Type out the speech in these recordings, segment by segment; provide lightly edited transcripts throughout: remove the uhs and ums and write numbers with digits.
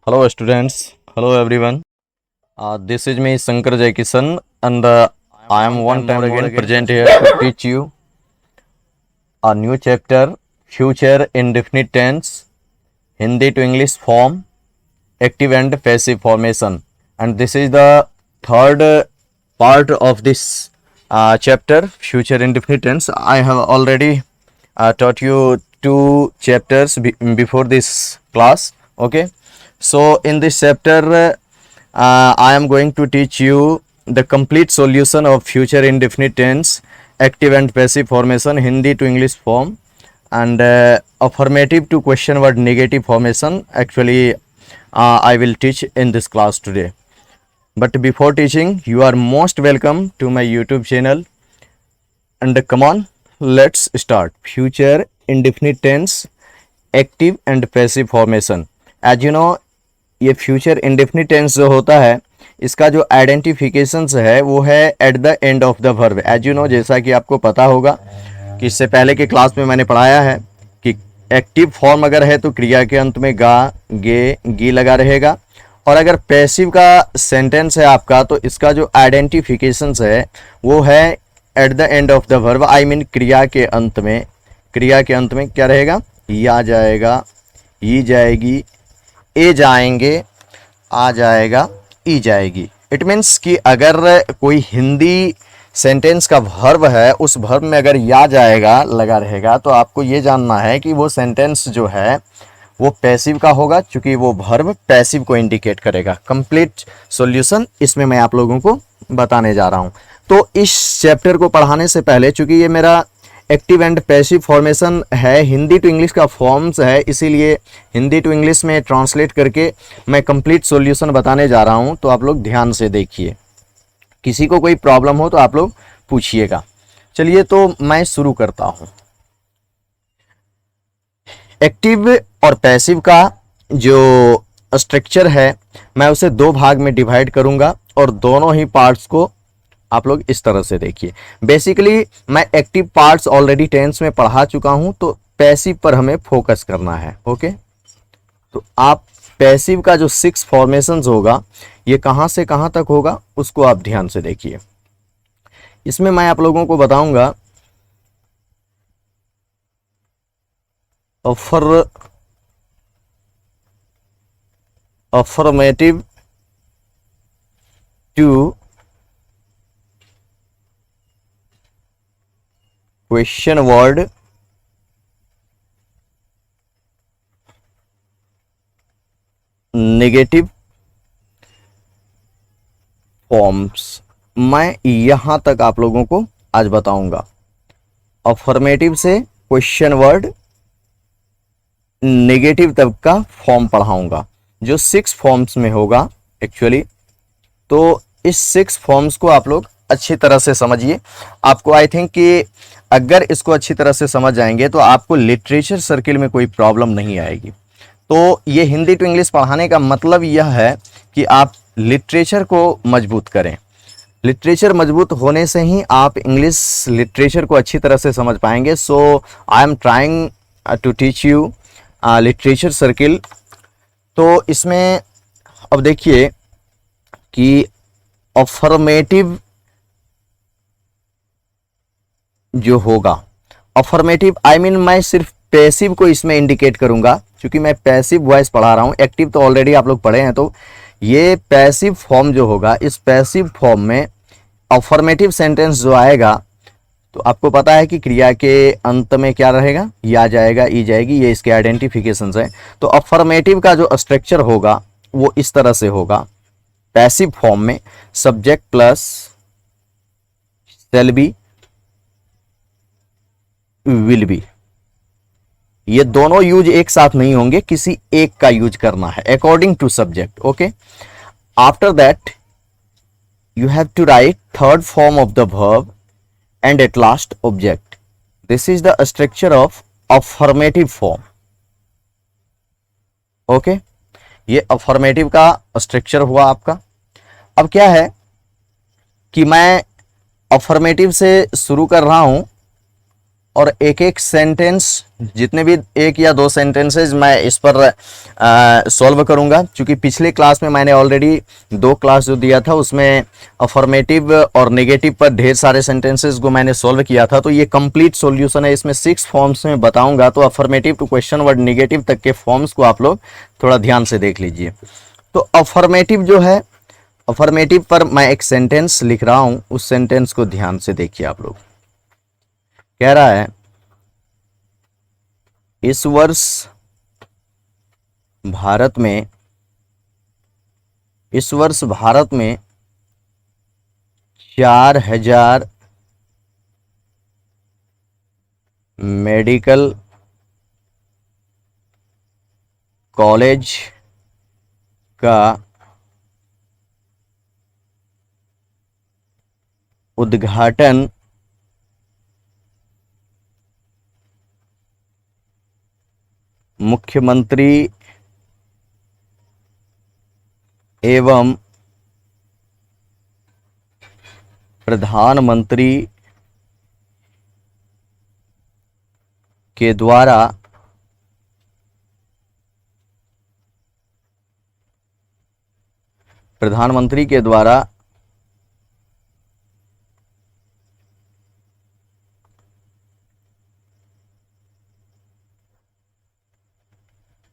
Hello students, hello everyone. This is me Shankar Jaikishan and I am one time again present here to teach you a new chapter, Future Indefinite Tense, Hindi to English form, active and passive formation. And this is the third part of this chapter, Future Indefinite Tense. I have already taught you two chapters before this class. Okay, so in this chapter I am going to teach you the complete solution of future indefinite tense, active and passive formation, Hindi to English form, and affirmative to question word negative formation. Actually I will teach in this class today. But before teaching, you are most welcome to my YouTube channel. And come on, let's start. Future indefinite tense, active and passive formation. As you know, ये future indefinite tense जो होता है, इसका जो identifications है वो है at the end of the verb. As you know, जैसा कि आपको पता होगा कि इससे पहले के क्लास में मैंने पढ़ाया है कि एक्टिव फॉर्म अगर है तो क्रिया के अंत में गा, गे, गी लगा रहेगा. और अगर पैसिव का सेंटेंस है आपका तो इसका जो आइडेंटिफिकेशंस है वो है at the end of the verb. I mean क्रिया के अंत में क्या रहेगा? या जाएगा, ई जाएगी, ए जाएंगे, आ जाएगा, ई जाएगी. इट मीन्स कि अगर कोई हिंदी सेंटेंस का वर्ब है, उस वर्ब में अगर या जाएगा लगा रहेगा तो आपको ये जानना है कि वो सेंटेंस जो है वो पैसिव का होगा, क्योंकि वो वर्ब पैसिव को इंडिकेट करेगा. कंप्लीट सॉल्यूशन इसमें मैं आप लोगों को बताने जा रहा हूँ. तो इस चैप्टर को पढ़ाने से पहले, चूंकि ये मेरा एक्टिव एंड पैसिव फॉर्मेशन है, हिंदी टू इंग्लिश का फॉर्म्स है, इसीलिए हिंदी टू इंग्लिश में ट्रांसलेट करके मैं कंप्लीट सॉल्यूशन बताने जा रहा हूं. तो आप लोग ध्यान से देखिए, किसी को कोई प्रॉब्लम हो तो आप लोग पूछिएगा. चलिए तो मैं शुरू करता हूं. एक्टिव और पैसिव का जो स्ट्रक्चर है मैं उसे दो भाग में डिवाइड करूंगा और दोनों ही पार्ट्स को आप लोग इस तरह से देखिए. बेसिकली मैं एक्टिव पार्ट्स ऑलरेडी टेंस में पढ़ा चुका हूं, तो पैसिव पर हमें फोकस करना है. ओके, तो आप पैसिव का जो 6 फॉर्मेशंस होगा ये कहां से कहां तक होगा उसको आप ध्यान से देखिए. इसमें मैं आप लोगों को बताऊंगा affirmative to question word negative forms. मैं यहां तक आप लोगों को आज बताऊंगा. अफर्मेटिव से क्वेश्चन वर्ड नेगेटिव तक का फॉर्म पढ़ाऊंगा, जो 6 फॉर्म्स में होगा एक्चुअली. तो इस 6 फॉर्म्स को आप लोग अच्छी तरह से समझिए. आपको आई थिंक कि अगर इसको अच्छी तरह से समझ जाएंगे तो आपको लिटरेचर सर्किल में कोई प्रॉब्लम नहीं आएगी. तो ये हिंदी टू इंग्लिश पढ़ाने का मतलब यह है कि आप लिटरेचर को मजबूत करें. लिटरेचर मजबूत होने से ही आप इंग्लिश लिटरेचर को अच्छी तरह से समझ पाएंगे. So I am trying to teach you literature circle. तो इसमें अब देखिए कि अफर्मेटिव जो होगा, अफर्मेटिव आई मीन मैं सिर्फ पैसिव को इसमें इंडिकेट करूंगा, क्योंकि मैं पैसिव वॉइस पढ़ा रहा हूं. एक्टिव तो ऑलरेडी आप लोग पढ़े हैं. तो ये पैसिव फॉर्म जो होगा, इस पैसिव फॉर्म में अफर्मेटिव सेंटेंस जो आएगा तो आपको पता है कि क्रिया के अंत में क्या रहेगा? या जाएगा, ई जाएगी. ये इसके आइडेंटिफिकेशंस है. तो अफर्मेटिव का जो स्ट्रक्चर होगा वो इस तरह से होगा. पैसिव फॉर्म में subject plus shall be, will be, ये दोनों यूज एक साथ नहीं होंगे, किसी एक का यूज करना है according to subject. Okay, after that you have to write third form of the verb and at last object. This is the structure of affirmative form. Okay, ये affirmative का स्ट्रक्चर हुआ आपका. अब क्या है कि मैं affirmative से शुरू कर रहा हूं और एक एक सेंटेंस, जितने भी एक या दो सेंटेंसेस मैं इस पर सॉल्व करूंगा। क्योंकि पिछले क्लास में मैंने ऑलरेडी 2 क्लास जो दिया था उसमें अफर्मेटिव और नेगेटिव पर ढेर सारे सेंटेंसेस को मैंने सॉल्व किया था। तो ये कंप्लीट सॉल्यूशन है, इसमें 6 फॉर्म्स में बताऊंगा। तो affirmative to question word negative तक के फॉर्म्स को आप लोग थोड़ा ध्यान से देख लीजिए। तो अफर्मेटिव जो है, अफर्मेटिव पर मैं एक सेंटेंस लिख रहा हूं, उस सेंटेंस को ध्यान से देखिए आप लोग। कह रहा है इस वर्ष भारत में, इस वर्ष भारत में 4000 मेडिकल कॉलेज का उद्घाटन मुख्यमंत्री एवं प्रधानमंत्री के द्वारा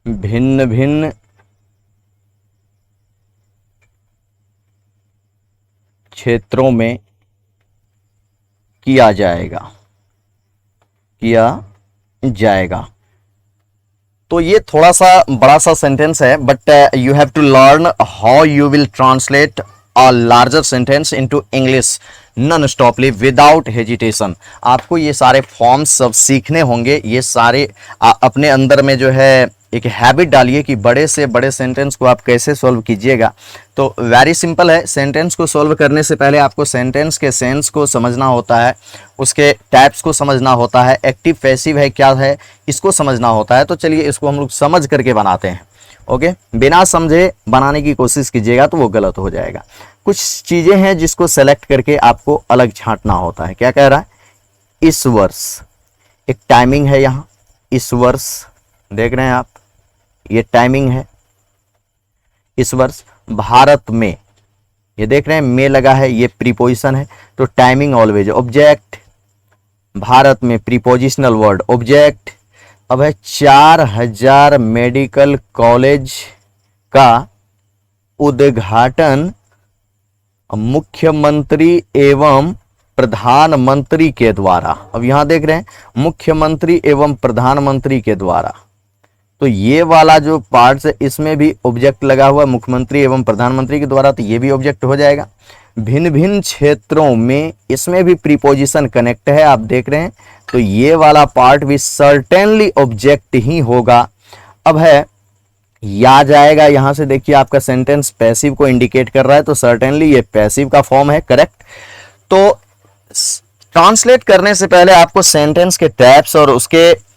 भिन्न भिन्न क्षेत्रों में किया जाएगा। तो ये थोड़ा सा बड़ा सा सेंटेंस है, but you have to learn how you will translate a larger sentence into English non stoply without hesitation. आपको ये सारे फॉर्म्स सब सीखने होंगे। ये सारे अपने अंदर में जो है एक हैबिट डालिए कि बड़े से बड़े सेंटेंस को आप कैसे सॉल्व कीजिएगा। तो वेरी सिंपल है, सेंटेंस को सॉल्व करने से पहले आपको सेंटेंस के सेंस को समझना होता है, उसके टाइप्स को समझना होता है, एक्टिव पैसिव है क्या है इसको समझना होता है। तो चलिए इसको हम लोग समझ करके बनाते हैं। ओके, बिना समझे बनाने की कोशिश कीजिएगा तो वो गलत हो जाएगा। कुछ चीजें हैं जिसको सेलेक्ट करके आपको अलग छांटना होता है। क्या कह रहा है? इस वर्ष, एक टाइमिंग है यहाँ, इस वर्ष देख रहे हैं आप, ये टाइमिंग है। इस वर्ष भारत में, ये देख रहे हैं में लगा है, ये प्रीपोजिशन है। तो टाइमिंग ऑलवेज ऑब्जेक्ट, भारत में प्रीपोजिशनल वर्ड ऑब्जेक्ट। अब है 4000 मेडिकल कॉलेज का उद्घाटन मुख्यमंत्री एवं प्रधानमंत्री के द्वारा। अब यहां देख रहे हैं मुख्यमंत्री एवं प्रधानमंत्री के द्वारा। तो ये वाला जो पार्ट है इसमें भी ऑब्जेक्ट लगा हुआ, मुख्यमंत्री एवं प्रधानमंत्री के द्वारा, तो ये भी ऑब्जेक्ट हो जाएगा। भिन्न भिन्न क्षेत्रों में, इसमें भी प्रीपोजिशन कनेक्ट है, आप देख रहे हैं। तो ये वाला पार्ट भी सर्टेनली ऑब्जेक्ट ही होगा। अब है या जाएगा, यहां से देखिए आपका सेंटेंस पैसिव को इंडिकेट कर रहा है, तो सर्टेनली ये पैसिव का फॉर्म है, करेक्ट। तो ट्रांसलेट करने से पहले आपको सेंटेंस के टाइप्स और उसके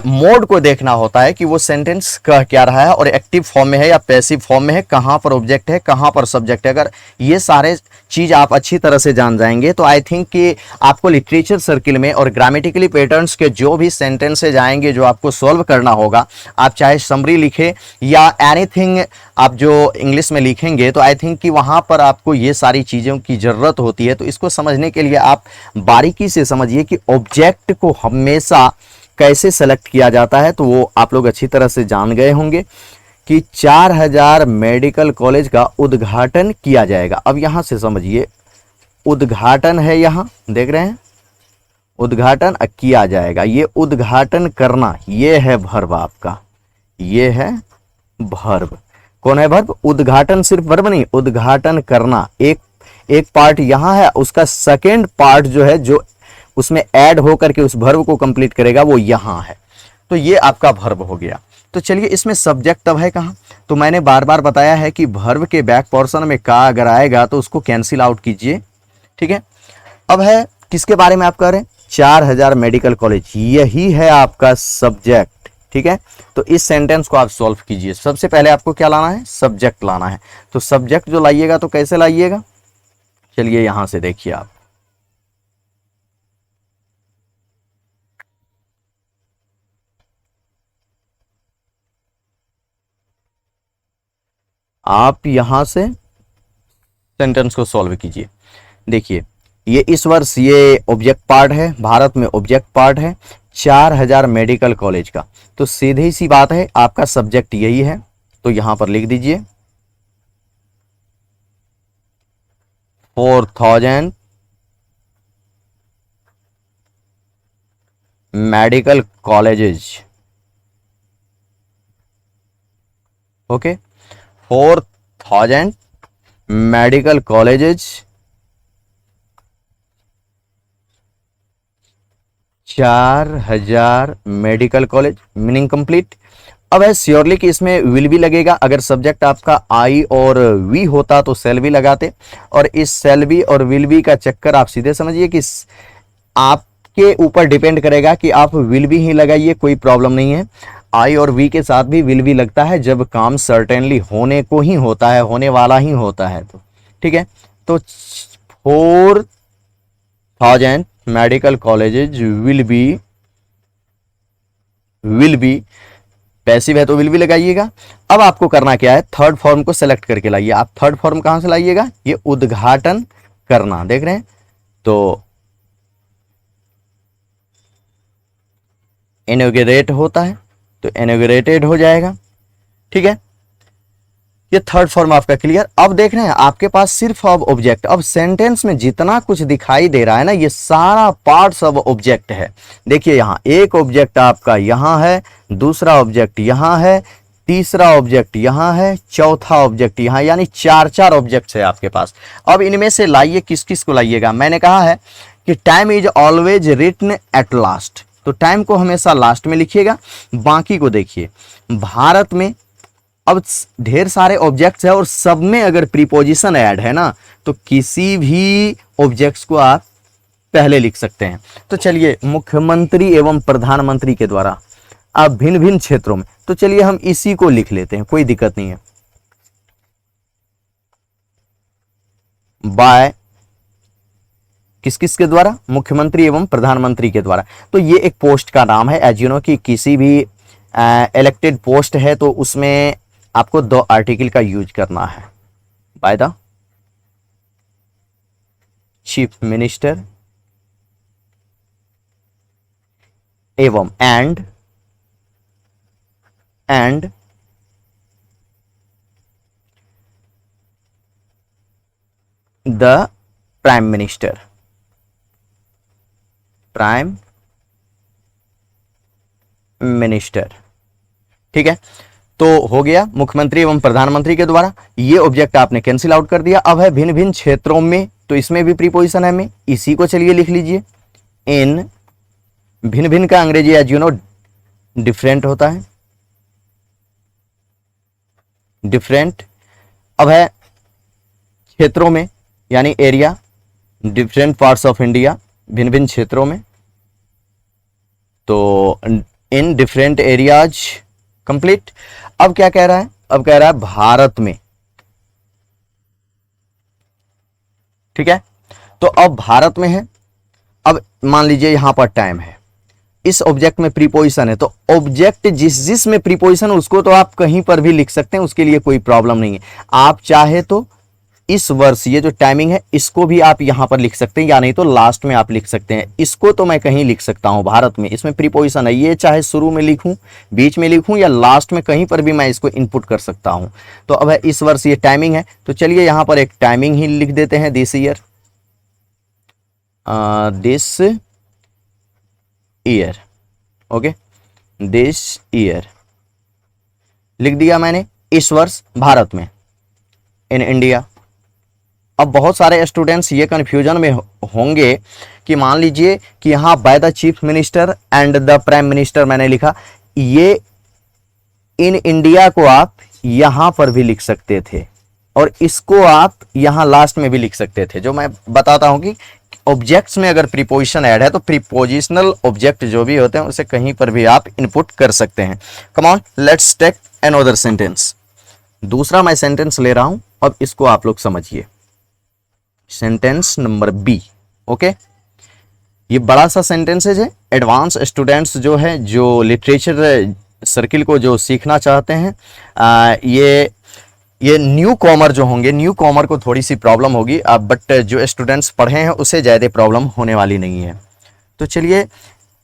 मोड को देखना होता है कि वो सेंटेंस कह क्या रहा है और एक्टिव फॉर्म में है या पैसिव फॉर्म में है, कहां पर ऑब्जेक्ट है, कहां पर सब्जेक्ट है। अगर ये सारे चीज आप अच्छी तरह से जान जाएंगे तो आई थिंक कि आपको लिटरेचर सर्किल में और ग्रामेटिकली पैटर्न्स के जो भी सेंटेंसेज आएंगे जो आपको सॉल्व करना होगा, आप चाहे समरी लिखे या एनीथिंग आप जो इंग्लिश में लिखेंगे, तो आई थिंक कि वहां पर आपको ये सारी चीज़ों की ज़रूरत होती है। तो इसको समझने के लिए आप बारीकी से समझिए कि ऑब्जेक्ट को हमेशा कैसे सेलेक्ट किया जाता है। तो वो आप लोग अच्छी तरह से जान गए होंगे कि 4000 मेडिकल कॉलेज का उद्घाटन किया जाएगा। अब यहां से समझिए, उद्घाटन है, यहां देख रहे हैं उद्घाटन किया जाएगा। ये उद्घाटन करना, ये है वर्ब आपका, ये है वर्ब। कौन है वर्ब? उद्घाटन सिर्फ वर्ब नहीं, उद्घाटन करना एक पार्ट यहां है, उसका सेकेंड पार्ट जो है जो उसमें ऐड होकर के उस वर्ब को कंप्लीट करेगा वो यहां है। तो ये आपका वर्ब हो गया। तो चलिए इसमें सब्जेक्ट अब है कहां? तो मैंने बार बार बताया है कि वर्ब के बैक पोर्शन में का अगर आएगा तो उसको कैंसिल आउट कीजिए, ठीक है। अब है किसके बारे में आप कह रहे हैं? 4000 मेडिकल कॉलेज, यही है आपका सब्जेक्ट, ठीक है। तो इस सेंटेंस को आप सॉल्व कीजिए। सबसे पहले आपको क्या लाना है? सब्जेक्ट लाना है। तो सब्जेक्ट जो लाइएगा तो कैसे लाइएगा? चलिए यहां से देखिए आप, आप यहां से सेंटेंस को सॉल्व कीजिए। देखिए ये इस वर्ष ये ऑब्जेक्ट पार्ट है, भारत में ऑब्जेक्ट पार्ट है 4000 मेडिकल कॉलेज का, तो सीधी सी बात है आपका सब्जेक्ट यही है, तो यहां पर लिख दीजिए 4000 medical colleges. Okay, 4000 medical colleges, 4000 medical college, meaning complete. अब है श्योरली कि इसमें विल भी लगेगा, अगर सब्जेक्ट आपका आई और वी होता तो सेल भी लगाते, और इस सेल भी और विल भी का चक्कर आप सीधे समझिए कि आपके ऊपर डिपेंड करेगा कि आप विल भी ही लगाइए, कोई प्रॉब्लम नहीं है। आई और वी के साथ भी विल भी लगता है जब काम सर्टेनली होने को ही होता है, होने वाला ही होता है, तो ठीक है। तो 4000 medical colleges will be passive है तो विल भी लगाइएगा। अब आपको करना क्या है, थर्ड फॉर्म को सेलेक्ट करके लाइए। आप थर्ड फॉर्म कहां से लाइएगा, ये उद्घाटन करना, देख रहे हैं, तो इनॉग्रेट होता है तो इनॉग्रेटेड हो जाएगा, ठीक है। ये थर्ड फॉर्म आपका क्लियर। अब देख रहे हैं आपके पास सिर्फ अब ऑब्जेक्ट, अब सेंटेंस में जितना कुछ दिखाई दे रहा है ना, ये सारा पार्ट्स ऑफ ऑब्जेक्ट है। देखिए यहाँ एक ऑब्जेक्ट आपका यहाँ है, दूसरा ऑब्जेक्ट यहाँ है, तीसरा ऑब्जेक्ट यहाँ है, चौथा ऑब्जेक्ट यहाँ, यानी चार चार ऑब्जेक्ट्स है आपके पास। अब इनमें से लाइए, किस किस को लाइएगा। मैंने कहा है कि time is always written at last, तो टाइम को हमेशा लास्ट में लिखिएगा। बाकी को देखिए, भारत में अब ढेर सारे ऑब्जेक्ट्स है और सब में अगर प्रीपोजिशन ऐड है ना, तो किसी भी ऑब्जेक्ट्स को आप पहले लिख सकते हैं। तो चलिए, मुख्यमंत्री एवं प्रधानमंत्री के द्वारा आप भिन्न भिन्न क्षेत्रों में, तो चलिए हम इसी को लिख लेते हैं, कोई दिक्कत नहीं है। बाय किस किस के द्वारा, मुख्यमंत्री एवं प्रधानमंत्री के द्वारा। तो ये एक पोस्ट का नाम है, एज यू नो कि किसी भी इलेक्टेड पोस्ट है तो उसमें आपको दो आर्टिकल का यूज करना है, बाय द चीफ मिनिस्टर एवं एंड द प्राइम मिनिस्टर, ठीक है। तो हो गया मुख्यमंत्री एवं प्रधानमंत्री के द्वारा, ये ऑब्जेक्ट आपने कैंसिल आउट कर दिया। अब है भिन्न भिन्न क्षेत्रों में, तो इसमें भी प्रीपोजिशन है में, इसी को चलिए लिख लीजिए। इन भिन्न भिन्न का अंग्रेजी एज यू नो डिफरेंट होता है, डिफरेंट। अब है क्षेत्रों में, यानी area, different parts of India, भिन्न भिन्न क्षेत्रों में, तो इन डिफरेंट एरियाज, कंप्लीट। अब क्या कह रहा है, अब कह रहा है भारत में, ठीक है। तो अब भारत में है, अब मान लीजिए यहां पर टाइम है, इस ऑब्जेक्ट में प्रीपोजिशन है, तो ऑब्जेक्ट जिस जिस में प्रीपोजिशन उसको तो आप कहीं पर भी लिख सकते हैं, उसके लिए कोई प्रॉब्लम नहीं है। आप चाहे तो इस वर्ष ये जो टाइमिंग है इसको भी आप यहां पर लिख सकते हैं, या नहीं तो लास्ट में आप लिख सकते हैं। इसको तो मैं कहीं लिख सकता हूं, भारत में, इसमें प्रीपोजिशन है, ये चाहे शुरू में लिखूं, बीच में लिखूं या लास्ट में, कहीं पर भी मैं इसको इनपुट कर सकता हूं। तो अब है इस वर्ष ये टाइमिंग है, तो चलिए यहां पर एक टाइमिंग ही लिख देते हैं, this year, this year, okay, this year लिख दिया मैंने, इस वर्ष भारत में, इन इंडिया। अब बहुत सारे स्टूडेंट्स ये कंफ्यूजन में होंगे कि मान लीजिए कि यहाँ by the chief minister and the prime minister मैंने लिखा, ये इन इंडिया को आप यहाँ पर भी लिख सकते थे और इसको आप यहाँ लास्ट में भी लिख सकते थे। जो मैं बताता हूँ कि ऑब्जेक्ट्स में अगर प्रीपोजिशन ऐड है तो प्रीपोजिशनल ऑब्जेक्ट जो भी होते हैं उसे कहीं पर भी आप इनपुट कर सकते हैं। Come on, let's take another sentence. दूसरा मैं सेंटेंस ले रहा हूं, अब इसको आप लोग समझिए। Sentence number B, okay. ये बड़ा सा सेंटेंसेज है, एडवांस स्टूडेंट्स जो है, जो लिटरेचर सर्किल को जो सीखना चाहते हैं, ये ये न्यू कॉमर जो होंगे, न्यू कॉमर को थोड़ी सी प्रॉब्लम होगी, बट जो स्टूडेंट्स पढ़े हैं उसे ज़्यादा प्रॉब्लम होने वाली नहीं है। तो चलिए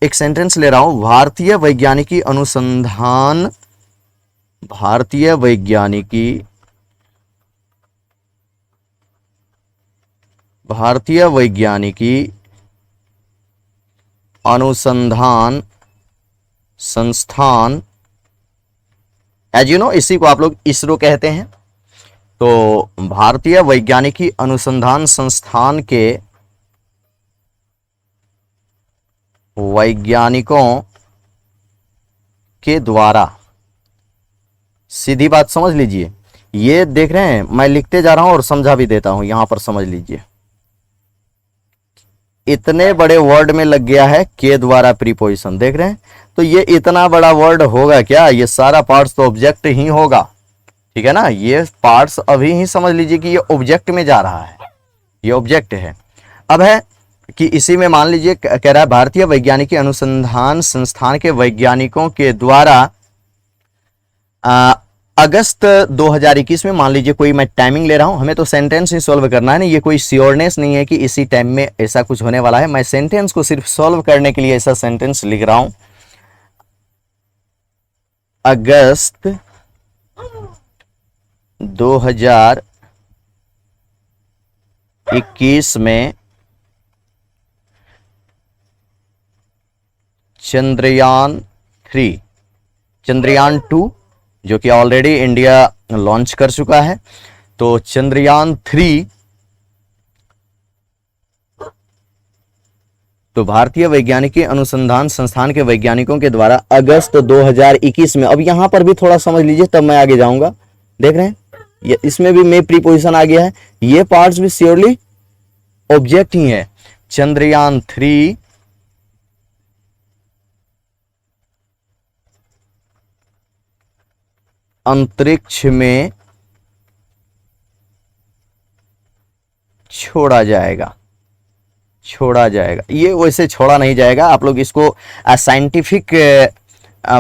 एक सेंटेंस ले रहा हूं, भारतीय वैज्ञानिकी अनुसंधान, भारतीय वैज्ञानिकी, भारतीय वैज्ञानिकी अनुसंधान संस्थान, एज यू नो इसी को आप लोग इसरो कहते हैं। तो भारतीय वैज्ञानिकी अनुसंधान संस्थान के वैज्ञानिकों के द्वारा, सीधी बात समझ लीजिए, ये देख रहे हैं मैं लिखते जा रहा हूं और समझा भी देता हूं, यहां पर समझ लीजिए, इतने बड़े वर्ड में लग गया है के द्वारा प्रीपोजिशन, देख रहे हैं। तो ये इतना बड़ा वर्ड होगा क्या, ये सारा पार्ट्स तो ऑब्जेक्ट ही होगा, ठीक है ना। ये पार्ट्स अभी ही समझ लीजिए कि ये ऑब्जेक्ट में जा रहा है, ये ऑब्जेक्ट है। अब है कि इसी में मान लीजिए कह रहा है भारतीय वैज्ञानिकी अनुसंधान संस्थान के वैज्ञानिकों के द्वारा अगस्त 2021 में, मान लीजिए कोई मैं टाइमिंग ले रहा हूं, हमें तो सेंटेंस ही सॉल्व करना है ना, ये कोई श्योरनेस नहीं है कि इसी टाइम में ऐसा कुछ होने वाला है, मैं सेंटेंस को सिर्फ सॉल्व करने के लिए ऐसा सेंटेंस लिख रहा हूं। अगस्त 2021 में चंद्रयान 2 जो कि ऑलरेडी इंडिया लॉन्च कर चुका है, तो चंद्रयान 3, तो भारतीय वैज्ञानिकी अनुसंधान संस्थान के वैज्ञानिकों के द्वारा अगस्त 2021 में, अब यहां पर भी थोड़ा समझ लीजिए तब मैं आगे जाऊंगा, देख रहे हैं ये इसमें भी मे प्रीपोजिशन आ गया है, ये पार्ट्स भी श्योरली ऑब्जेक्ट ही है। चंद्रयान 3 अंतरिक्ष में छोड़ा जाएगा, ये वैसे छोड़ा नहीं जाएगा, आप लोग इसको साइंटिफिक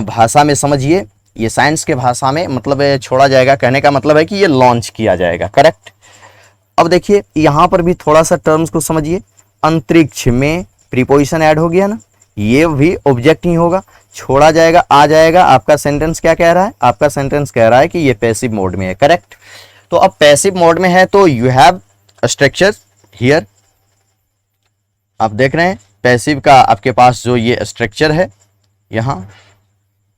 भाषा में समझिए, ये साइंस के भाषा में मतलब छोड़ा जाएगा कहने का मतलब है कि ये लॉन्च किया जाएगा, करेक्ट। अब देखिए यहां पर भी थोड़ा सा टर्म्स को समझिए, अंतरिक्ष में प्रीपोजिशन ऐड हो गया ना, ये भी ऑब्जेक्ट ही होगा, छोड़ा जाएगा, आ जाएगा। आपका सेंटेंस क्या कह रहा है, आपका सेंटेंस कह रहा है कि ये पैसिव मोड में है, करेक्ट। तो अब पैसिव मोड में है तो यू हैव स्ट्रक्चर हियर, आप देख रहे हैं पैसिव का आपके पास जो ये स्ट्रक्चर है, यहां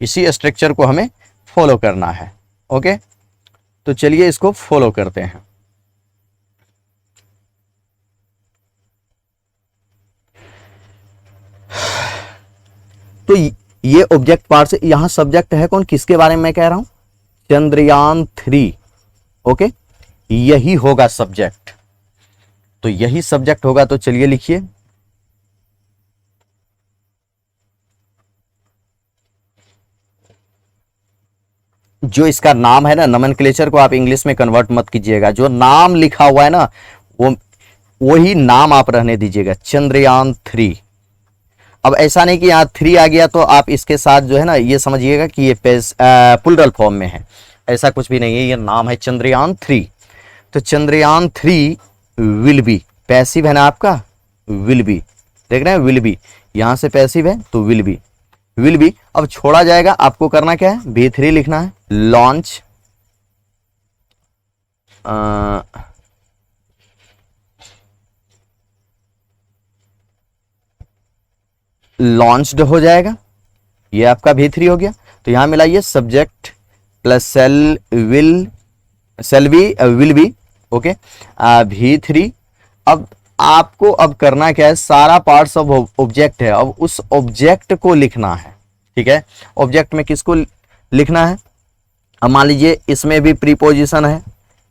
इसी स्ट्रक्चर को हमें फॉलो करना है, ओके। तो चलिए इसको फॉलो करते हैं। तो ये ऑब्जेक्ट पार्ट से, यहां सब्जेक्ट है कौन, किसके बारे में मैं कह रहा हूं, चंद्रयान 3, ओके, यही होगा सब्जेक्ट, तो यही सब्जेक्ट होगा। तो चलिए लिखिए, जो इसका नाम है ना, नोमेनक्लेचर को आप इंग्लिश में कन्वर्ट मत कीजिएगा, जो नाम लिखा हुआ है ना वही नाम आप रहने दीजिएगा, चंद्रयान 3। अब ऐसा नहीं कि यहाँ 3 आ गया तो आप इसके साथ जो है ना ये समझिएगा कि ये प्लूरल फॉर्म में है, ऐसा कुछ भी नहीं है, ये नाम है चंद्रयान 3। तो चंद्रयान 3 विल बी, पैसिव है ना आपका, विल बी, देख रहे हैं विल बी, यहां से पैसिव है तो विल बी, विल बी। अब छोड़ा जाएगा, आपको करना क्या है, V3 लिखना है, लॉन्च लॉन्च्ड हो जाएगा, ये आपका V3 हो गया। तो यहां मिलाइए subject plus shall will be, okay, V3। अब आपको अब करना क्या है, सारा पार्ट्स ऑफ ऑब्जेक्ट है, अब उस ऑब्जेक्ट को लिखना है, ठीक है। ऑब्जेक्ट में किसको लिखना है, अब मान लीजिए इसमें भी प्रीपोजिशन है,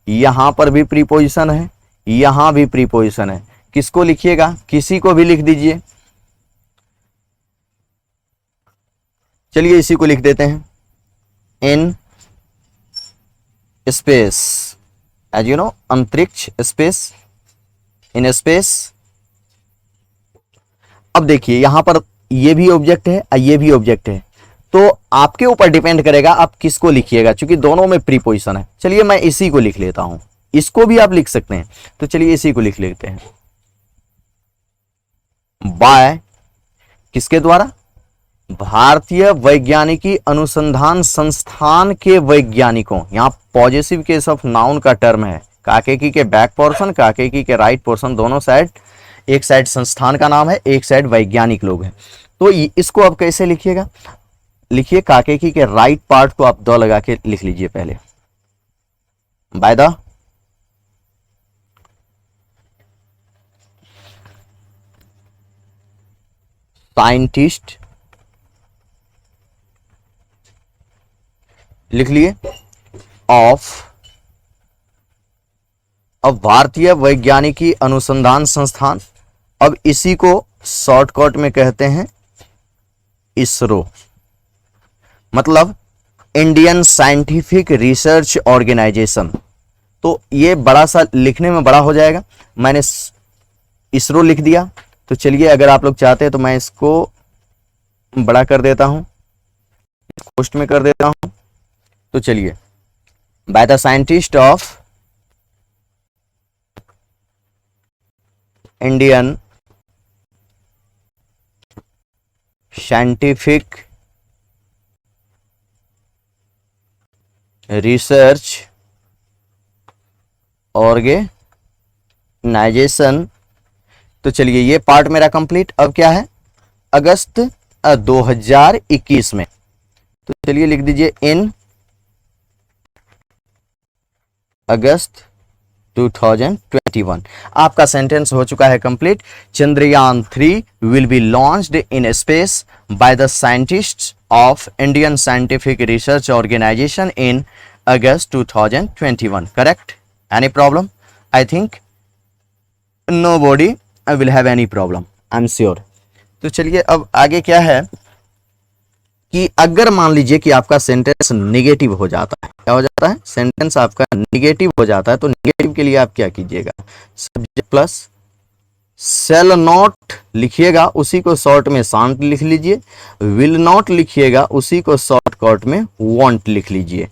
यहां पर भी प्रीपोजिशन है, यहां भी प्रीपोजिशन है, किसको लिखिएगा, किसी को भी लिख दीजिए। चलिए इसी को लिख देते हैं, in space, as you know अंतरिक्ष, स्पेस, इन स्पेस। अब देखिए यहां पर ये भी ऑब्जेक्ट है, ये भी ऑब्जेक्ट है, तो आपके ऊपर डिपेंड करेगा आप किसको लिखिएगा, क्योंकि दोनों में प्रीपोजिशन है। चलिए मैं इसी को लिख लेता हूं, इसको भी आप लिख सकते हैं, तो चलिए इसी को लिख लेते हैं। बाय किसके द्वारा? भारतीय वैज्ञानिकी अनुसंधान संस्थान के वैज्ञानिकों। यहां पॉजिटिव केस ऑफ नाउन का टर्म है। काकेकी के बैक पोर्शन, काकेकी के राइट पोर्शन, दोनों साइड, एक साइड संस्थान का नाम है, एक साइड वैज्ञानिक लोग हैं। तो इसको आप कैसे लिखिएगा? लिखिए काकेकी के राइट पार्ट को आप द लगा के लिख लीजिए पहले, बाय द साइंटिस्ट, लिख लिए, ऑफ, अब भारतीय वैज्ञानिकी अनुसंधान संस्थान, अब इसी को शॉर्टकट में कहते हैं इसरो, मतलब इंडियन साइंटिफिक रिसर्च ऑर्गेनाइजेशन। तो ये बड़ा सा लिखने में बड़ा हो जाएगा, मैंने इसरो लिख दिया। तो चलिए अगर आप लोग चाहते हैं तो मैं इसको बड़ा कर देता हूं, पोस्ट में कर देता हूं। तो चलिए, by the scientist of Indian scientific research organisation. तो चलिए ये पार्ट मेरा कंप्लीट। अब क्या है? अगस्त 2021 में। तो चलिए लिख दीजिए इन अगस्त 2021। आपका सेंटेंस हो चुका है complete. Chandrayaan 3 will be launched in space by the scientists of Indian scientific research organisation in August 2021। Correct? Any problem? I think nobody will have any problem, I'm sure। तो चलिए अब आगे क्या है कि अगर मान लीजिए कि आपका सेंटेंस निगेटिव हो जाता है, क्या हो जाता है? सेंटेंस आपका निगेटिव हो जाता है, तो निगेटिव के लिए आप क्या कीजिएगा? सब्जेक्ट प्लस सेल नॉट लिखिएगा, उसी को शॉर्ट में शांत लिख लीजिए। विल नॉट लिखिएगा, उसी को शॉर्टकट में वांट लिख लीजिए,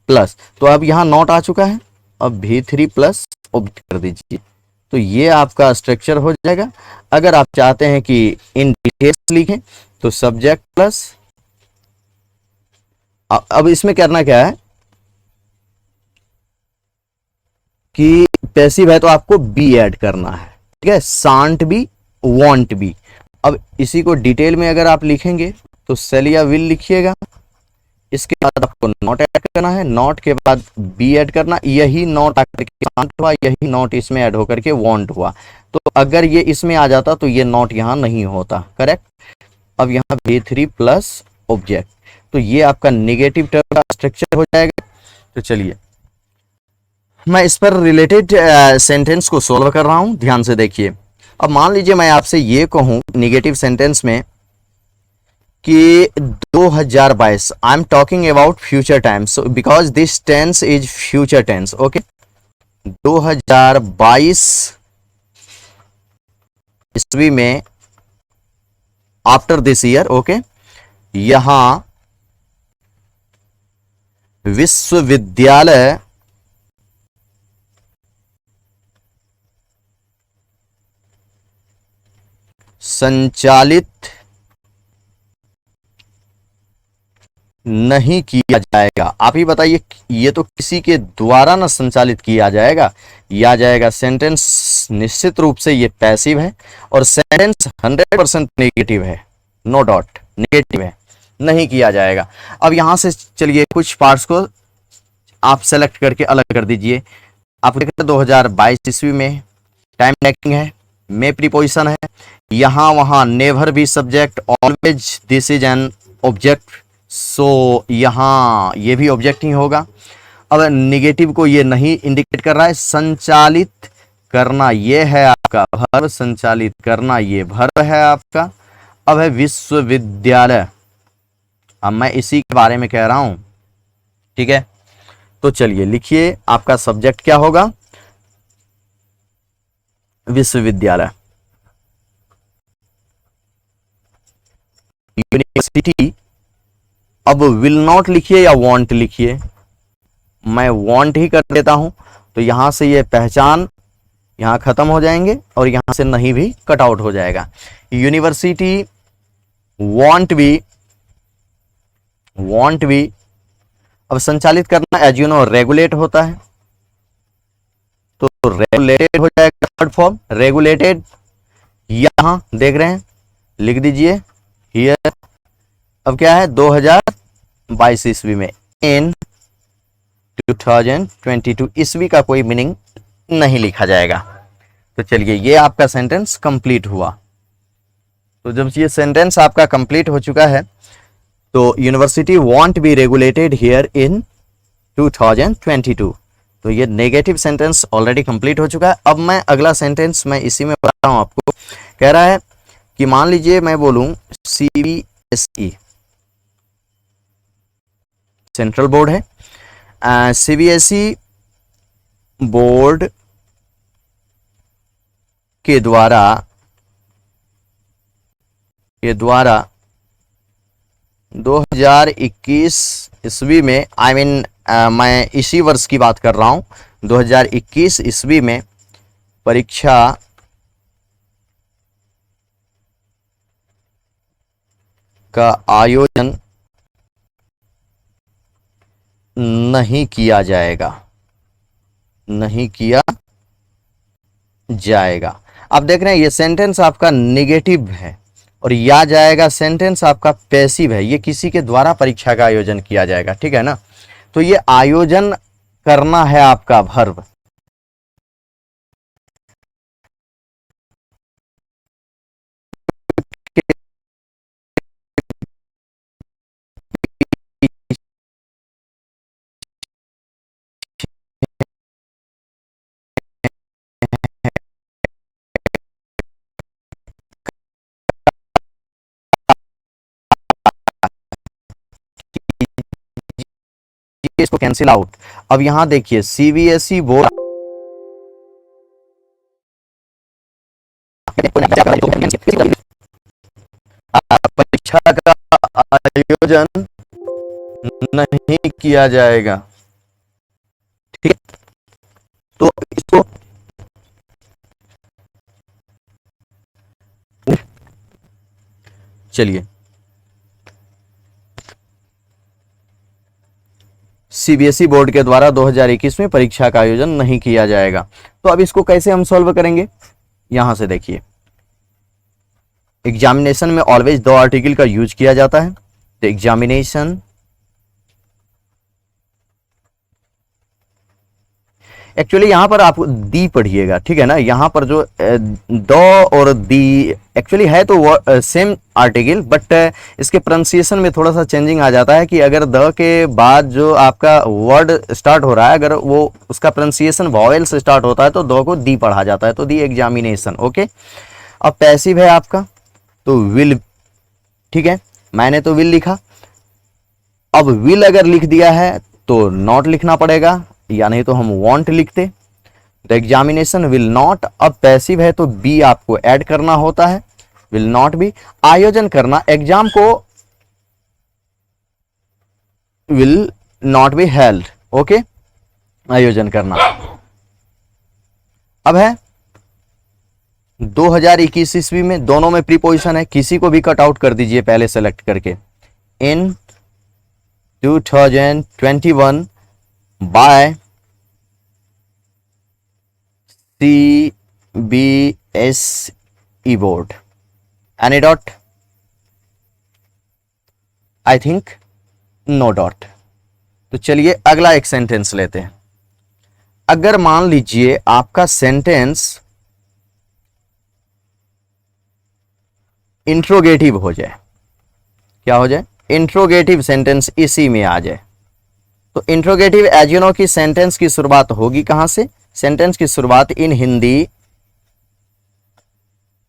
प्लस। तो अब यहां नॉट आ चुका है, अब V3 प्लस ऑब्जेक्ट कर दीजिए। तो ये आपका स्ट्रक्चर हो जाएगा। अगर आप चाहते हैं कि इन डिटेल्स लिखें तो सब्जेक्ट प्लस, अब इसमें करना क्या है कि पैसिव है तो आपको बी ऐड करना है, ठीक है? शांत भी, वांट भी। अब इसी को डिटेल में अगर आप लिखेंगे तो सेल या विल लिखिएगा, इसके बाद आपको नॉट ऐड करना है, नॉट के बाद बी ऐड करना, यही नॉट आकर के शांत हुआ, यही नॉट इसमें ऐड होकर के वांट हुआ। तो अगर ये इसमें आ जाता तो ये नॉट यहां नहीं होता। करेक्ट? अब यहां V3 प्लस ऑब्जेक्ट, तो ये आपका नेगेटिव टर्म का स्ट्रक्चर हो जाएगा। तो चलिए मैं इस पर रिलेटेड सेंटेंस को सोल्व कर रहा हूं, ध्यान से देखिए। अब मान लीजिए मैं आपसे ये कहूं नेगेटिव सेंटेंस में कि 2022, I am talking about future times because this tense is future tense. Okay, 2022 ईस्वी में, आफ्टर दिस ईयर, ओके, यहां विश्वविद्यालय संचालित नहीं किया जाएगा। आप ही बताइए, ये तो किसी के द्वारा ना संचालित किया जाएगा, या जाएगा। सेंटेंस निश्चित रूप से ये पैसिव है और सेंटेंस 100% नेगेटिव है, नो डाउट नेगेटिव है, नहीं किया जाएगा। अब यहां से चलिए कुछ पार्ट्स को आप सेलेक्ट करके अलग कर दीजिए। आप देखते हैं 2022 ईस्वी में, टाइम टैकिंग है, में प्रीपोजिशन है, यहां वहां नेवर भी subject, always this is an object, so यहां ये भी ऑब्जेक्ट ही होगा। अब निगेटिव को ये नहीं इंडिकेट कर रहा है। संचालित करना ये है आपका वर्ब, संचालित करना ये वर्ब है आपका। अब है विश्वविद्यालय, अब मैं इसी के बारे में कह रहा हूं, ठीक है? तो चलिए लिखिए, आपका सब्जेक्ट क्या होगा? विश्वविद्यालय। यूनिवर्सिटी अब विल नॉट लिखिए या वॉन्ट लिखिए, मैं वॉन्ट ही कर देता हूं, तो यहां से ये पहचान यहां खत्म हो जाएंगे और यहां से नहीं भी कट आउट हो जाएगा। यूनिवर्सिटी वॉन्ट भी अब संचालित करना एज यू नो रेगुलेट होता है, तो रेगुलेटेड हो जाएगा थर्ड फॉर्म रेगुलेटेड। यहां देख रहे हैं, लिख दीजिए हियर। अब क्या है 2022 ईस्वी में, इन 2022 ईस्वी का कोई मीनिंग नहीं लिखा जाएगा। तो चलिए ये आपका सेंटेंस कंप्लीट हुआ। तो जब ये सेंटेंस आपका कंप्लीट हो चुका है, तो university want be regulated here in 2022, तो ये नेगेटिव सेंटेंस ऑलरेडी कंप्लीट हो चुका है। अब मैं अगला सेंटेंस मैं इसी में पढ़ा हूं आपको। कह रहा है कि मान लीजिए मैं बोलूं सीबीएसई सेंट्रल बोर्ड है, सीबीएसई बोर्ड के द्वारा 2021 ईस्वी में, मैं इसी वर्ष की बात कर रहा हूं, 2021 ईस्वी में परीक्षा का आयोजन नहीं किया जाएगा। आप देख रहे हैं ये सेंटेंस आपका नेगेटिव है और या जाएगा सेंटेंस आपका पैसिव है। ये किसी के द्वारा परीक्षा का आयोजन किया जाएगा, ठीक है ना। तो ये आयोजन करना है आपका वर्ब। इसको कैंसिल आउट। अब यहां देखिए सीबीएसई बोर्ड परीक्षा का आयोजन नहीं किया जाएगा, ठीक है। तो इसको चलिए सीबीएसई बोर्ड के द्वारा 2021 में परीक्षा का आयोजन नहीं किया जाएगा। तो अब इसको कैसे हम सॉल्व करेंगे, यहां से देखिए एग्जामिनेशन में ऑलवेज दो आर्टिकल का यूज किया जाता है। तो एग्जामिनेशन एक्चुअली यहां पर आप दी पढ़िएगा, ठीक है ना। यहां पर जो दो और दी एक्चुअली है तो सेम आर्टिकल, बट इसके प्रोनाउंसिएशन में थोड़ा सा चेंजिंग आ जाता है कि अगर द के बाद जो आपका वर्ड स्टार्ट हो रहा है, अगर वो उसका प्रोनाउंसिएशन वॉवेल से स्टार्ट होता है तो दो को दी पढ़ा जाता है, तो दी एग्जामिनेशन। ओके, अब पैसिव है आपका तो विल, ठीक है, मैंने तो विल लिखा। अब विल अगर लिख दिया है तो नॉट लिखना पड़ेगा, या नहीं तो हम वांट लिखते। तो एग्जामिनेशन विल नॉट, अब पैसिव है तो बी आपको ऐड करना होता है, विल नॉट बी। आयोजन करना, एग्जाम को will not be held, okay, आयोजन करना। अब है 2021 ईस्वी में, दोनों में प्रीपोजिशन है, किसी को भी कट आउट कर दीजिए पहले सेलेक्ट करके। इन 2021 by CBSE board. Any dot? I think no dot. तो चलिए अगला एक सेंटेंस लेते हैं। अगर मान लीजिए आपका सेंटेंस इंट्रोगेटिव हो जाए, क्या हो जाए, इंट्रोगेटिव सेंटेंस इसी में आ जाए, तो इंट्रोगेटिव एज यू नो की सेंटेंस की शुरुआत होगी कहां से, सेंटेंस की शुरुआत इन हिंदी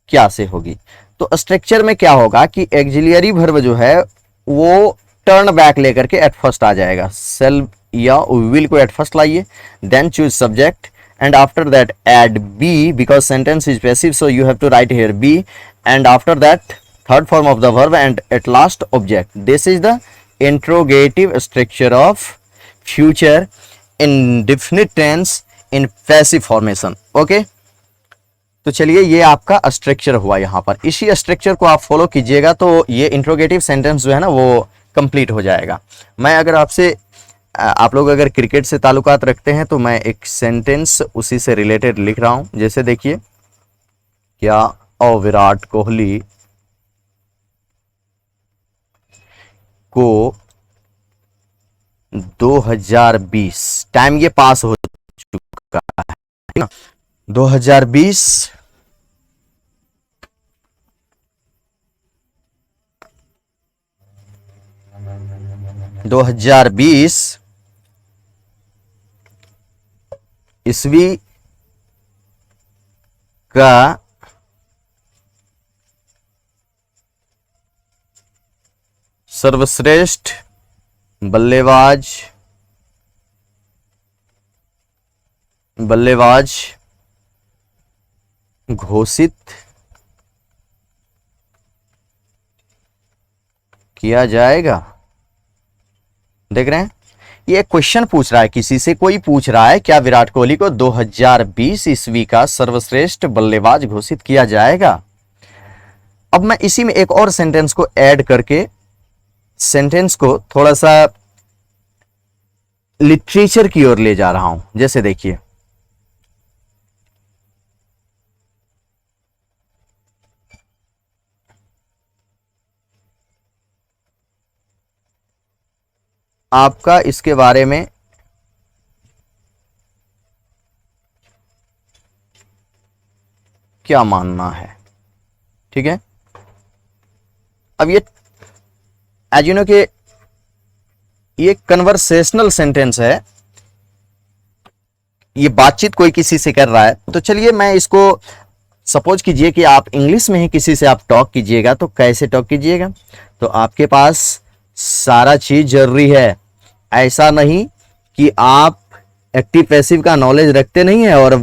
क्या से होगी। तो स्ट्रक्चर में क्या होगा कि एक्सिलरी वर्ब जो है वो टर्न बैक लेकर के एट फर्स्ट आ जाएगा, सेल या विल को एट फर्स्ट लाइए, then choose subject and after that add be because sentence is passive, so you have to write here be, and after that third form of the verb and at last object. This is the interrogative structure of future indefinite tense in passive formation. Okay, तो चलिए ये आपका structure हुआ यहाँ पर, इसी structure को आप फॉलो कीजिएगा तो ये इंट्रोगेटिव सेंटेंस जो है ना वो कंप्लीट हो जाएगा। मैं अगर आपसे आप लोग अगर क्रिकेट से ताल्लुकात रखते हैं तो मैं एक सेंटेंस उसी से रिलेटेड लिख रहा हूं। जैसे देखिए, क्या विराट कोहली को 2020, टाइम ये पास हो चुका है ना, 2020 ईस्वी का सर्वश्रेष्ठ बल्लेबाज घोषित किया जाएगा। देख रहे हैं, ये क्वेश्चन पूछ रहा है, किसी से कोई पूछ रहा है क्या विराट कोहली को 2020 ईस्वी का सर्वश्रेष्ठ बल्लेबाज घोषित किया जाएगा। अब मैं इसी में एक और सेंटेंस को ऐड करके सेंटेंस को थोड़ा सा लिटरेचर की ओर ले जा रहा हूं। जैसे देखिए, आपका इसके बारे में क्या मानना है, ठीक है। अब ये एज यू नो कि ये कन्वर्सेशनल सेंटेंस है, ये बातचीत कोई किसी से कर रहा है। तो चलिए मैं इसको, सपोज कीजिए कि आप इंग्लिश में ही किसी से आप टॉक कीजिएगा, तो कैसे टॉक कीजिएगा, तो आपके पास सारा चीज जरूरी है। ऐसा नहीं कि आप एक्टिव पैसिव का नॉलेज रखते नहीं है और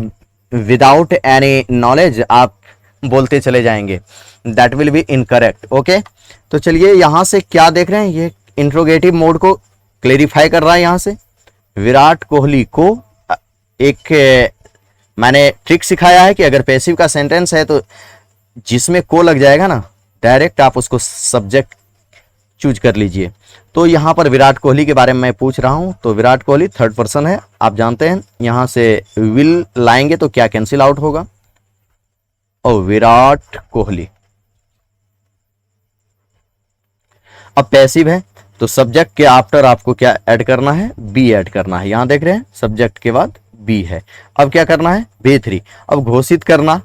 विदाउट एनी नॉलेज आप बोलते चले जाएंगे, that will be incorrect. Okay, तो चलिए यहां से क्या देख रहे हैं, ये इंट्रोगेटिव मोड को क्लेरिफाई कर रहा है। यहां से विराट कोहली को एक मैंने ट्रिक सिखाया है कि अगर पैसिव का सेंटेंस है तो जिसमें को लग जाएगा ना, डायरेक्ट आप उसको सब्जेक्ट चूज कर लीजिए। तो यहां पर विराट कोहली के बारे में मैं पूछ रहा हूं, तो विराट कोहली थर्ड पर्सन है, आप जानते हैं। यहां से विल लाएंगे तो क्या कैंसिल आउट होगा, और विराट कोहली। अब पैसिव है तो सब्जेक्ट के आफ्टर आपको क्या ऐड करना है, बी ऐड करना है। यहां देख रहे हैं सब्जेक्ट के बाद बी है। अब क्या करना है, B3। अब घोषित करना,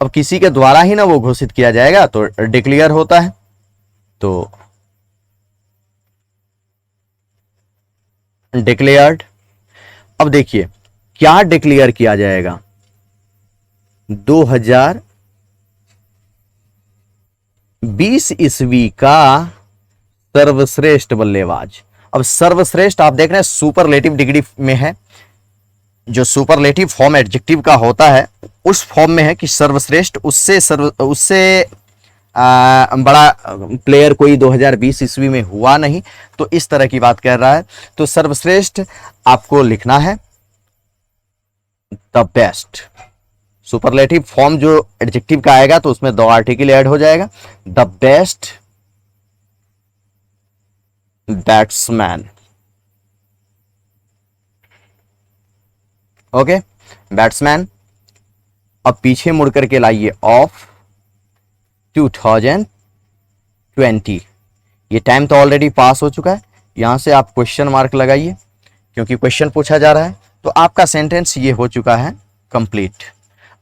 अब किसी के द्वारा ही ना वो घोषित किया जाएगा, तो डिक्लेयर होता है। तो डिक्लेयर्ड। अब देखिए क्या डिक्लेयर किया जाएगा, 2020 ईस्वी का सर्वश्रेष्ठ बल्लेबाज। अब सर्वश्रेष्ठ आप देख रहे हैं सुपरलेटिव डिग्री में है, जो सुपरलेटिव फॉर्म एडजेक्टिव का होता है उस फॉर्म में है कि सर्वश्रेष्ठ, उससे बड़ा प्लेयर कोई 2020 ईस्वी में हुआ नहीं, तो इस तरह की बात कर रहा है। तो सर्वश्रेष्ठ आपको लिखना है द बेस्ट। सुपरलेटिव फॉर्म जो एडजेक्टिव का आएगा तो उसमें दो आर्टिकल ऐड हो जाएगा, the best batsman. Okay, batsman. अब पीछे मुड़ करके लाइए ऑफ 2020। ये टाइम तो ऑलरेडी पास हो चुका है, यहां से आप क्वेश्चन मार्क लगाइए क्योंकि क्वेश्चन पूछा जा रहा है। तो आपका सेंटेंस ये हो चुका है कंप्लीट।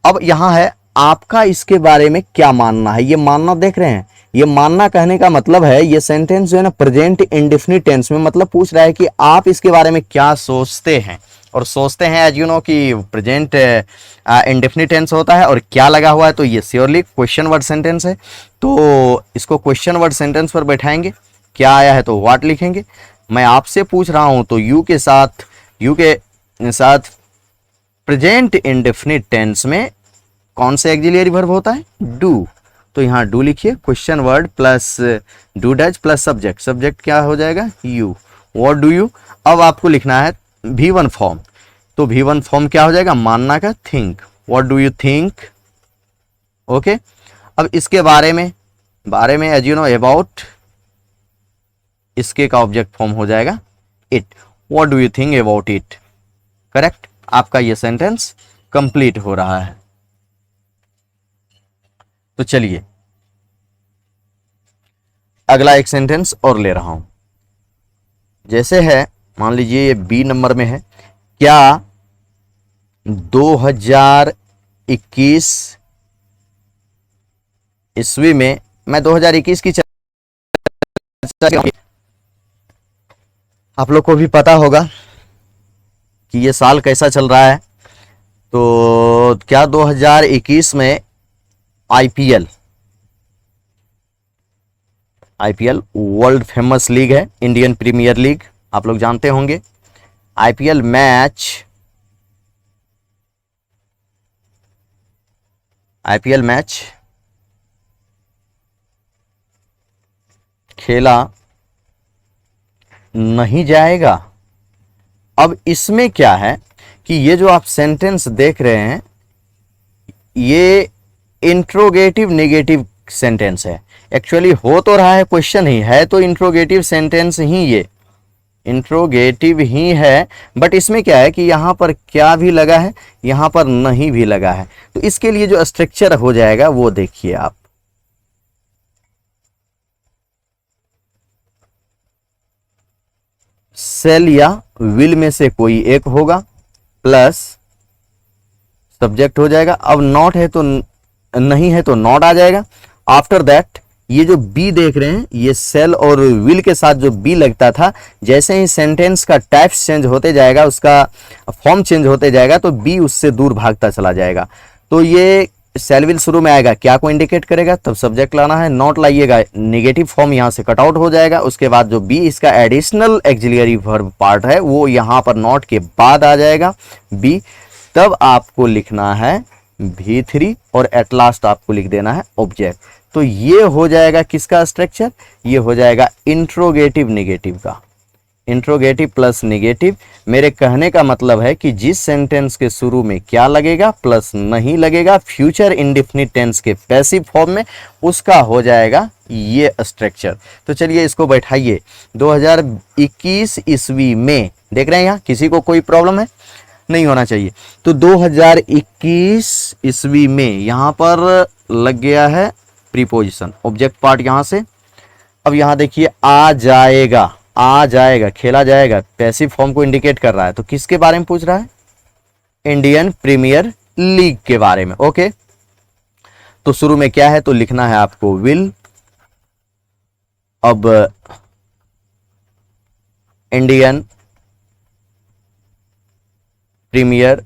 अब यहां है आपका इसके बारे में क्या मानना है। ये मानना देख रहे हैं, ये मानना कहने का मतलब है, ये सेंटेंस जो है ना प्रेजेंट इंडेफिनिट टेंस में, मतलब पूछ रहा है कि आप इसके बारे में क्या सोचते हैं। और सोचते हैं एज यू नो कि प्रेजेंट इंडेफिनिट टेंस होता है और क्या लगा हुआ है, तो ये श्योरली क्वेश्चन वर्ड सेंटेंस है। तो इसको क्वेश्चन वर्ड सेंटेंस पर बैठाएंगे, क्या आया है तो व्हाट लिखेंगे। मैं आपसे पूछ रहा हूं तो यू के साथ प्रेजेंट इंडेफिनिट टेंस में कौन से एक्सिलरी वर्ब होता है, डू। तो यहाँ डू लिखिए, question word plus do does plus subject, subject क्या हो जाएगा, यू, व्हाट डू यू। अब आपको लिखना है V1 फॉर्म, तो V1 फॉर्म क्या हो जाएगा, मानना का think, what do you think, okay. अब इसके बारे में एज यू नो अबाउट, इसके का ऑब्जेक्ट फॉर्म हो जाएगा it, what do you think about it, correct. आपका ये सेंटेंस कंप्लीट हो रहा है। तो चलिए अगला एक सेंटेंस और ले रहा हूं, जैसे है, मान लीजिए ये बी नंबर में है, क्या 2021 ईस्वी में, मैं 2021 की चर्चा, आप लोग को भी पता होगा कि ये साल कैसा चल रहा है, तो क्या 2021 में आईपीएल वर्ल्ड फेमस लीग है, इंडियन प्रीमियर लीग, आप लोग जानते होंगे। आईपीएल मैच खेला नहीं जाएगा। अब इसमें क्या है कि ये जो आप सेंटेंस देख रहे हैं, ये इंट्रोगेटिव नेगेटिव सेंटेंस है। एक्चुअली हो तो रहा है क्वेश्चन ही है, तो इंट्रोगेटिव सेंटेंस ही, ये इंट्रोगेटिव ही है, बट इसमें क्या है कि यहां पर क्या भी लगा है, यहां पर नहीं भी लगा है। तो इसके लिए जो स्ट्रक्चर हो जाएगा वो देखिए आप, सेल या विल में से कोई एक होगा, प्लस सब्जेक्ट हो जाएगा। अब नॉट है तो नहीं है तो नॉट आ जाएगा। आफ्टर दैट ये जो बी देख रहे हैं, ये सेल और विल के साथ जो बी लगता था, जैसे ही सेंटेंस का टाइप्स चेंज होते जाएगा, उसका फॉर्म चेंज होते जाएगा, तो बी उससे दूर भागता चला जाएगा। तो ये सेल विल शुरू में आएगा, क्या को इंडिकेट करेगा, तब सब्जेक्ट लाना है, नॉट लाइएगा, नेगेटिव फॉर्म यहां से कट आउट हो जाएगा। उसके बाद जो बी इसका एडिशनल एक्सिलरी वर्ब पार्ट है, वो यहां पर नॉट के बाद आ जाएगा बी। तब आपको लिखना है V3 और एट लास्ट आपको लिख देना है ऑब्जेक्ट। तो ये हो जाएगा किसका स्ट्रक्चर, ये हो जाएगा इंट्रोगेटिव नेगेटिव का, इंट्रोगेटिव प्लस नेगेटिव। मेरे कहने का मतलब है कि जिस सेंटेंस के शुरू में क्या लगेगा प्लस नहीं लगेगा, फ्यूचर इंडेफिनिट टेंस के पैसिव फॉर्म में, उसका हो जाएगा ये स्ट्रक्चर। तो चलिए इसको बैठाइए, 2021 ईस्वी में, देख रहे हैं यहाँ किसी को कोई प्रॉब्लम है, नहीं होना चाहिए। तो 2021 ईस्वी में यहां पर लग गया है प्रीपोजिशन, ऑब्जेक्ट पार्ट यहां से। अब यहां देखिए आ जाएगा, खेला जाएगा, पैसिव फॉर्म को इंडिकेट कर रहा है। तो किसके बारे में पूछ रहा है, इंडियन प्रीमियर लीग के बारे में, ओके। तो शुरू में क्या है, तो लिखना है आपको विल। अब इंडियन प्रीमियर